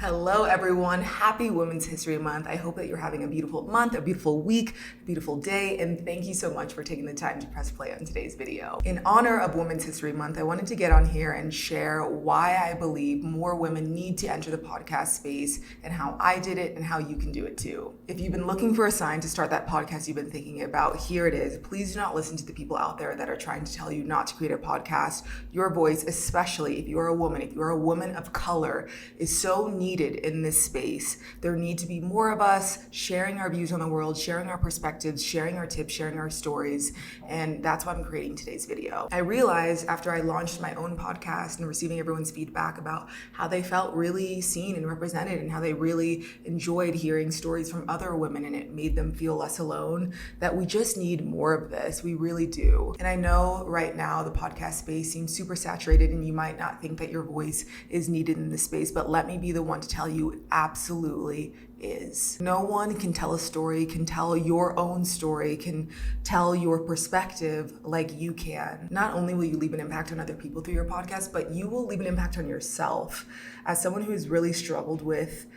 Hello everyone, happy Women's History Month. I hope that you're having a beautiful month, a beautiful week, a beautiful day, and thank you so much for taking the time to press play on today's video. In honor of Women's History Month, I wanted to get on here and share why I believe more women need to enter the podcast space and how I did it and how you can do it too. If you've been looking for a sign to start that podcast you've been thinking about, here it is. Please do not listen to the people out there that are trying to tell you not to create a podcast. Your voice, especially if you're a woman of color, is so needed in this space. There need to be more of us sharing our views on the world, sharing our perspectives, sharing our tips, sharing our stories, and that's why I'm creating today's video. I realized after I launched my own podcast and receiving everyone's feedback about how they felt really seen and represented and how they really enjoyed hearing stories from other women and it made them feel less alone, that we just need more of this. We really do. And I know right now the podcast space seems super saturated and you might not think that your voice is needed in this space, but let me be the one to tell you it absolutely is. No one can tell a story, can tell your own story, can tell your perspective like you can. Not only will you leave an impact on other people through your podcast, but you will leave an impact on yourself. As someone who has really struggled with,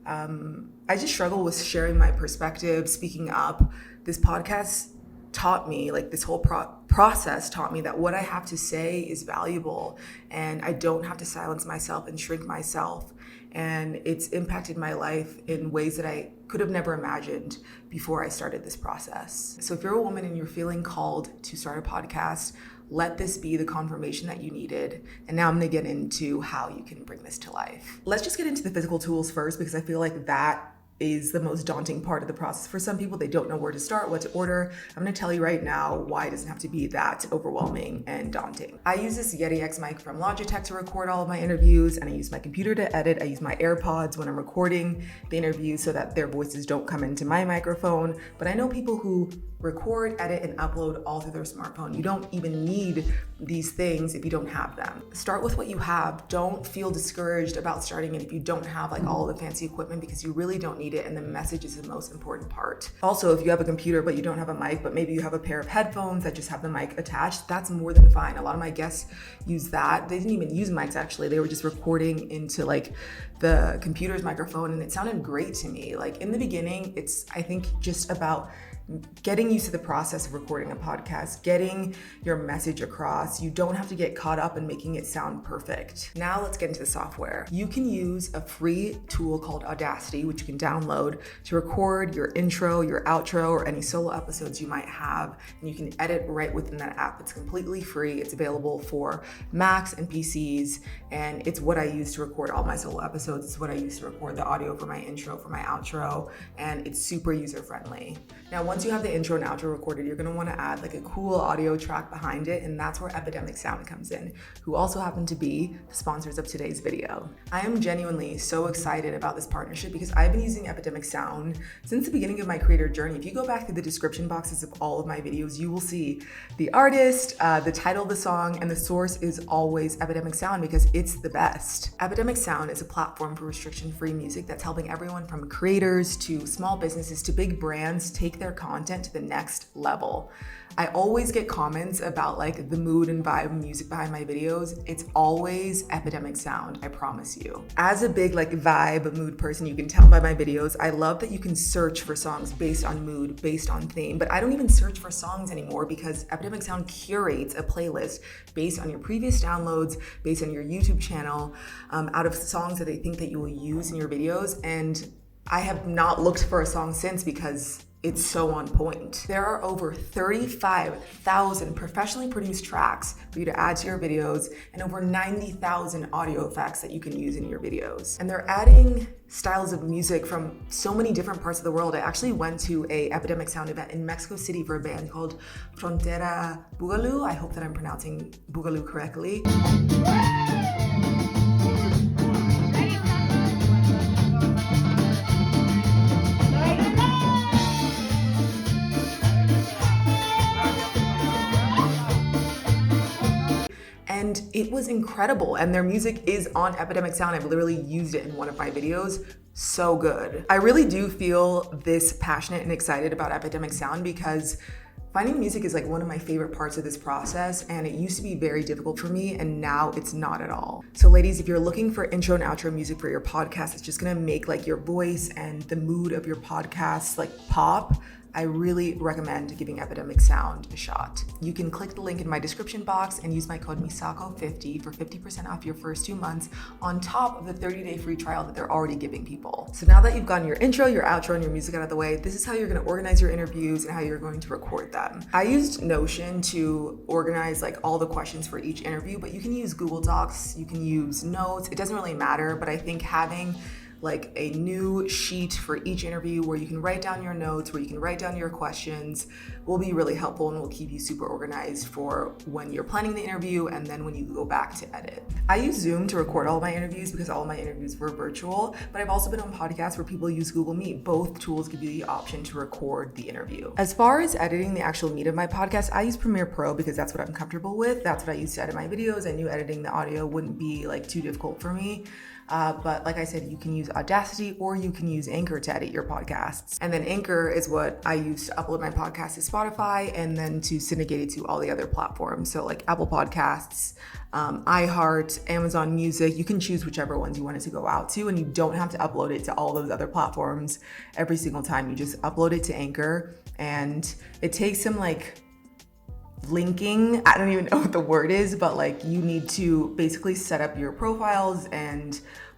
I just struggle with sharing my perspective, speaking up. This podcast taught me, like this whole process taught me that what I have to say is valuable and I don't have to silence myself and shrink myself. And it's impacted my life in ways that I could have never imagined before I started this process. So if you're a woman and you're feeling called to start a podcast, let this be the confirmation that you needed. And now I'm gonna get into how you can bring this to life. Let's just get into the physical tools first, because I feel like that is the most daunting part of the process. For some people, they don't know where to start, what to order. I'm gonna tell you right now why it doesn't have to be that overwhelming and daunting. I use this Yeti X mic from Logitech to record all of my interviews, and I use my computer to edit. I use my AirPods when I'm recording the interview so that their voices don't come into my microphone. But I know people who record, edit, and upload all through their smartphone. You don't even need these things if you don't have them. Start with what you have. Don't feel discouraged about starting it if you don't have like all the fancy equipment, because you really don't need it, and the message is the most important part. Also, if you have a computer but you don't have a mic, but maybe you have a pair of headphones that just have the mic attached, that's more than fine. A lot of my guests use that. They didn't even use mics actually. They were just recording into like the computer's microphone, and it sounded great to me. Like in the beginning, it's I think just about getting used to the process of recording a podcast, getting your message across. You don't have to get caught up in making it sound perfect. Now let's get into the software. You can use a free tool called Audacity, which you can download to record your intro, your outro, or any solo episodes you might have. And you can edit right within that app. It's completely free. It's available for Macs and PCs. And it's what I use to record all my solo episodes. It's what I use to record the audio for my intro, for my outro. And it's super user-friendly. Now, once you have the intro and outro recorded, you're gonna wanna add like a cool audio track behind it, and that's where Epidemic Sound comes in, who also happen to be the sponsors of today's video. I am genuinely so excited about this partnership because I've been using Epidemic Sound since the beginning of my creator journey. If you go back through the description boxes of all of my videos, you will see the artist, the title of the song, and the source is always Epidemic Sound because it's the best. Epidemic Sound is a platform for restriction-free music that's helping everyone from creators to small businesses to big brands take their content to the next level. I always get comments about like the mood and vibe music behind my videos. It's always Epidemic Sound, I promise you. As a big like vibe mood person, you can tell by my videos, I love that you can search for songs based on mood, based on theme, but I don't even search for songs anymore because Epidemic Sound curates a playlist based on your previous downloads, based on your YouTube channel, out of songs that they think that you will use in your videos. And I have not looked for a song since because it's so on point. There are over 35,000 professionally produced tracks for you to add to your videos and over 90,000 audio effects that you can use in your videos. And they're adding styles of music from so many different parts of the world. I actually went to a Epidemic Sound event in Mexico City for a band called Frontera Boogaloo. I hope that I'm pronouncing Boogaloo correctly. And it was incredible. And their music is on Epidemic Sound. I've literally used it in one of my videos. So good. I really do feel this passionate and excited about Epidemic Sound because Finding music is like one of my favorite parts of this process, and it used to be very difficult for me, and now it's not at all. So ladies, if you're looking for intro and outro music for your podcast, it's just gonna make like your voice and the mood of your podcast like pop, I really recommend giving Epidemic Sound a shot. You can click the link in my description box and use my code Misako50 for 50% off your first 2 months on top of the 30-day free trial that they're already giving people. So now that you've gotten your intro, your outro, and your music out of the way, this is how you're gonna organize your interviews and how you're going to record them. I used Notion to organize like all the questions for each interview, but you can use Google Docs, you can use Notes, it doesn't really matter, but I think having like a new sheet for each interview where you can write down your notes, where you can write down your questions will be really helpful and will keep you super organized for when you're planning the interview and then when you go back to edit. I use Zoom to record all my interviews because all of my interviews were virtual, but I've also been on podcasts where people use Google Meet. Both tools give you the option to record the interview. As far as editing the actual meat of my podcast, I use Premiere Pro because that's what I'm comfortable with. That's what I use to edit my videos. I knew editing the audio wouldn't be like too difficult for me. But like I said, you can use Audacity or you can use Anchor to edit your podcasts. And then Anchor is what I use to upload my podcast to Spotify and then to syndicate it to all the other platforms. So like Apple Podcasts, iHeart, Amazon Music, you can choose whichever ones you want it to go out to, and you don't have to upload it to all those other platforms every single time. You just upload it to Anchor, and it takes some like linking, I don't even know what the word is, but like you need to basically set up your profiles,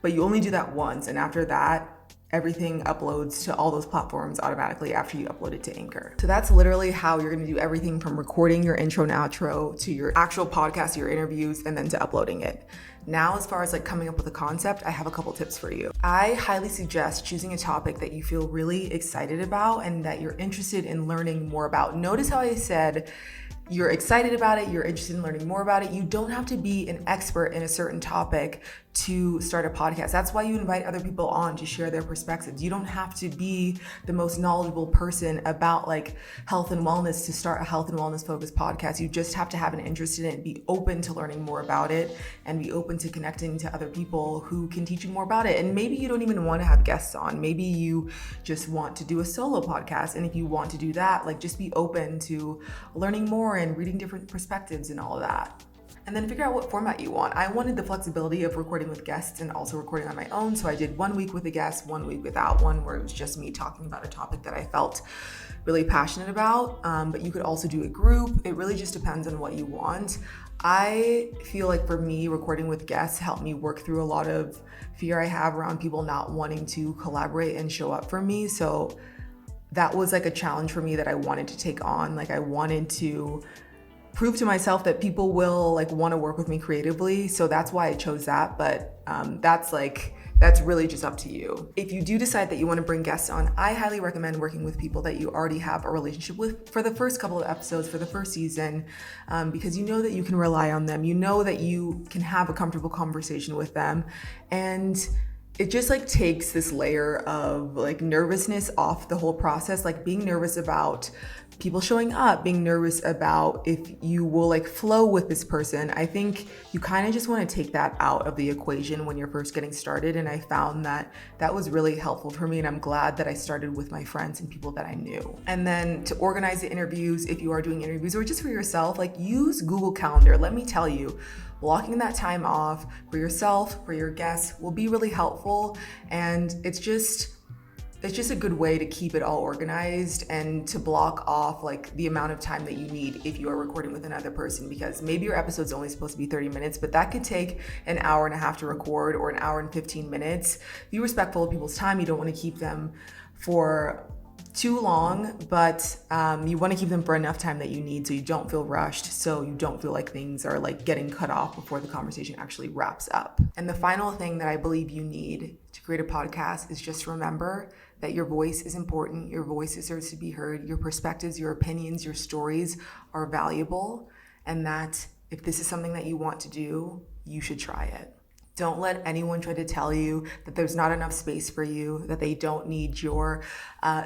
but you only do that once, and after that everything uploads to all those platforms automatically after you upload it to Anchor. So that's literally how you're gonna do everything from recording your intro and outro to your actual podcast, your interviews, and then to uploading it. Now, as far as like coming up with a concept, I have a couple tips for you. I highly suggest choosing a topic that you feel really excited about and that you're interested in learning more about. Notice how I said you're excited about it, you're interested in learning more about it. You don't have to be an expert in a certain topic to start a podcast. That's why you invite other people on to share their perspectives. You don't have to be the most knowledgeable person about like health and wellness to start a health and wellness focused podcast. You just have to have an interest in it, be open to learning more about it, and be open to connecting to other people who can teach you more about it. And maybe you don't even want to have guests on. Maybe you just want to do a solo podcast. And if you want to do that, like just be open to learning more and reading different perspectives and all of that. And then figure out what format you want. I wanted the flexibility of recording with guests and also recording on my own. So I did 1 week with a guest, 1 week without one, where it was just me talking about a topic that I felt really passionate about. But you could also do a group. It really just depends on what you want. I feel like for me, recording with guests helped me work through a lot of fear I have around people not wanting to collaborate and show up for me. So that was like a challenge for me that I wanted to take on. Like I wanted to prove to myself that people will like want to work with me creatively. So that's why I chose that. But that's really just up to you. If you do decide that you want to bring guests on, I highly recommend working with people that you already have a relationship with for the first couple of episodes, for the first season, because you know that you can rely on them. You know that you can have a comfortable conversation with them. And it just like takes this layer of like nervousness off the whole process, like being nervous about people showing up, being nervous about if you will like flow with this person. I think you kind of just want to take that out of the equation when you're first getting started. And I found that that was really helpful for me. And I'm glad that I started with my friends and people that I knew. And then to organize the interviews, if you are doing interviews or just for yourself, like use Google Calendar. Let me tell you, blocking that time off for yourself, for your guests will be really helpful. And it's just a good way to keep it all organized and to block off like the amount of time that you need if you are recording with another person, because maybe your episode's only supposed to be 30 minutes, but that could take an hour and a half to record or an hour and 15 minutes. Be respectful of people's time. You don't want to keep them for too long, but you want to keep them for enough time that you need so you don't feel rushed, so you don't feel like things are like getting cut off before the conversation actually wraps up. And the final thing that I believe you need to create a podcast is just remember that your voice is important, your voice deserves to be heard, your perspectives, your opinions, your stories are valuable, and that if this is something that you want to do, you should try it. Don't let anyone try to tell you that there's not enough space for you, that they don't need your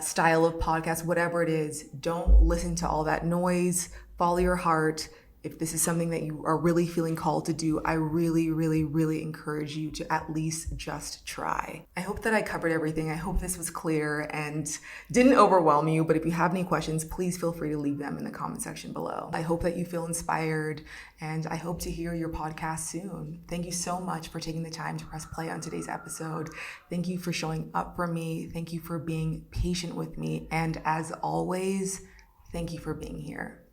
style of podcast, whatever it is. Don't listen to all that noise. Follow your heart. If this is something that you are really feeling called to do, I really, really, really encourage you to at least just try. I hope that I covered everything. I hope this was clear and didn't overwhelm you, but if you have any questions, please feel free to leave them in the comment section below. I hope that you feel inspired, and I hope to hear your podcast soon. Thank you so much for taking the time to press play on today's episode. Thank you for showing up for me. Thank you for being patient with me. And as always, thank you for being here.